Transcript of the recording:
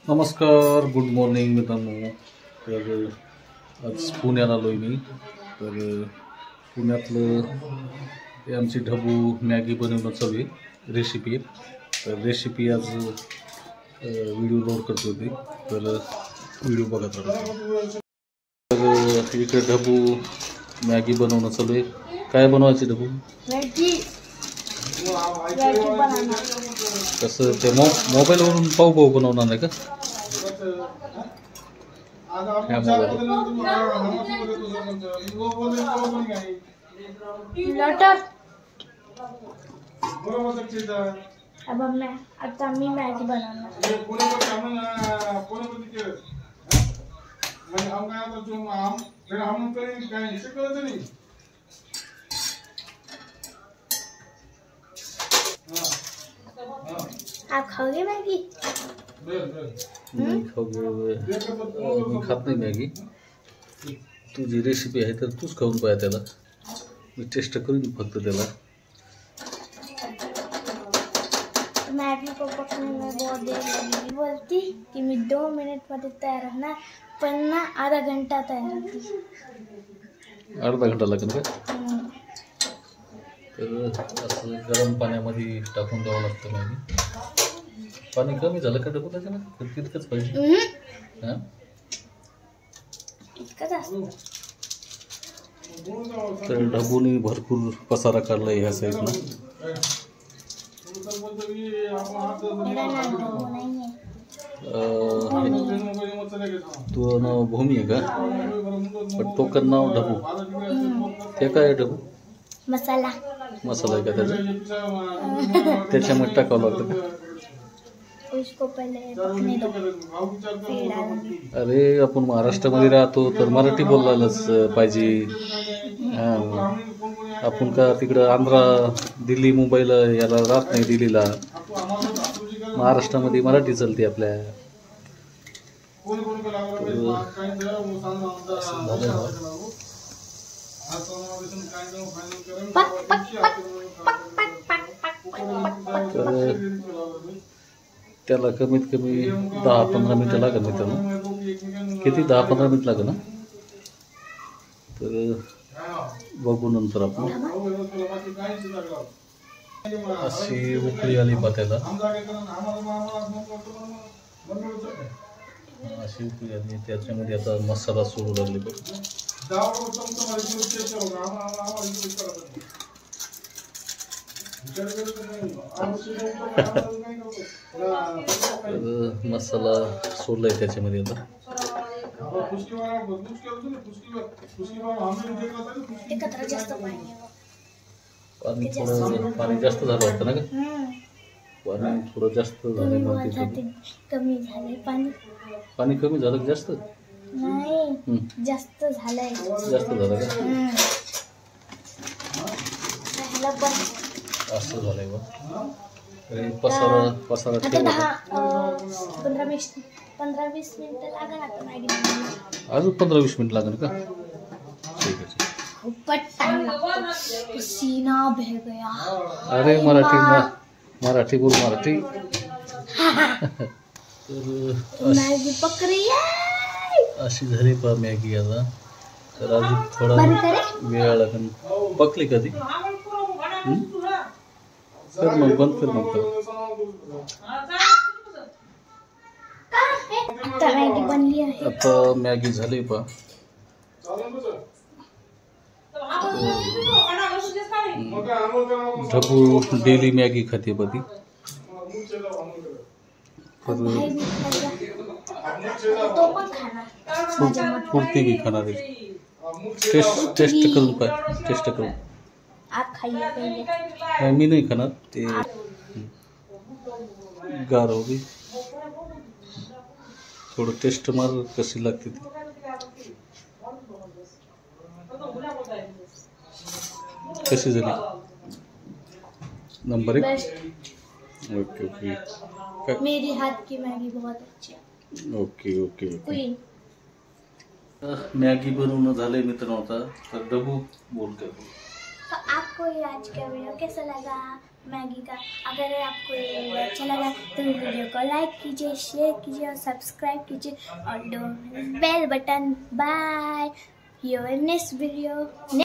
नमस्कार, good morning मित्रांनो. तर आज पुण्याला आलो आहे मी. तर पुण्यातलं हे आमची ढबू मॅगी बनवणं चालू आहे, रेसिपी. तर रेसिपी आज व्हिडिओ लोड करतो होती, तर व्हिडिओ बघत राहा. तर इकडे ढबू मॅगी बनवणं चालू आहे. काय बनवायची ढबू? कसं ते मोबाईलवरून पाहू बनवणार नाही का? अब आता मी मॅगी बनवणार. आप खाओगे मैगी? मी खात नाही मॅगी. तुझी रेसिपी आहे तर तूच खाऊन पाहिजे त्याला. मी टेस्ट करून फक्त त्याला. मैगी को पकने में बहुत देर लगी. बोलती कि मी 2 मिनट मध्ये तयार होणार, पण ना आधा घंटा तयार होती. अर्धा घंटा लागेल का? तर असं गरम पाण्यामध्ये टाकून द्यावं लागतं मॅगी. पाणी कमी झालं का ढबू त्याच्यानं? तितकंच पाहिजे. हां, तर ढबूने भरपूर पसारा काढला ह्या साईडनं. तो नाव भूमी आहे का? पण टोकन नाव ढबू. ते काय ढबू? मसाला आहे का त्याचा? त्याच्यामध्ये टाकावं लागतं का? उसको पहले पकने दो, फिर डालेंगे. अरे आपण महाराष्ट्रामध्ये राहतो तर मराठी बोलायलाच पाहिजे. हां, आपण का तिकडं आंध्रा, दिल्ली, मुंबईला याला राहत नाही. दिल्लीला, महाराष्ट्रामध्ये मराठी चालते आपल्या. त्याला कमीत कमी 10-15 मिनटं लागेल मित्रांनो. किती? 10-15 मिनिट लागेल ना. तर बघू नंतर आपण. अशी उकळी आली पात्याला. अशी उकळी आली, त्याच्यामध्ये आता मसाला सोडू लागले बघ. मसाला सोडलाय त्याच्यामध्ये आता. पाणी जास्त झालं वाटतं ना का? पाणी थोडं जास्त झालं. कमी झालंय पाणी. पाणी कमी झालं की जास्त? नाही, जास्त झालंय. जास्त झालं का? पण असं झालंय बा. पसारा ठेवा. 15-20 मिनिटं लागेल आता मॅगी. अजून 15-20 मिनिट लागेल का? ठीक आहे. पसीना बह गया. अरे मराठी बोल, मराठी. तर मॅगी पक रही है. अशी झाली पा मॅगी आता. तर अजून थोडा वेळ लागेल. पकली कधी? कर मग, बंद कर मग. आता मॅगी बनली आहे. आता मॅगी झाली पा. ढबू डेली मॅगी खाते बधी. पुरती भी खाणार आहे. टेस्ट करून पाय, टेस्ट करून. आप खाइए पहले. मी नाही खाणार ते, गार हो गई. थोडं टेस्ट मार कशी लागते ती. कशी झाली? नंबर 1. Okay okay. मेरी हाथ की मैगी बहुत अच्छी है. Okay okay okay. मॅगी बनवणं झालंय मित्रांनो आता. तर ढबू बोलते. तो आपको ये आज का वीडियो कैसा लगा मैगी का। अगर आपको ये वीडियो अच्छा लगा तो वीडियो को लाइक कीजिए, शेयर कीजिए और सब्सक्राइब कीजिए और दो bell button. Bye, your next video.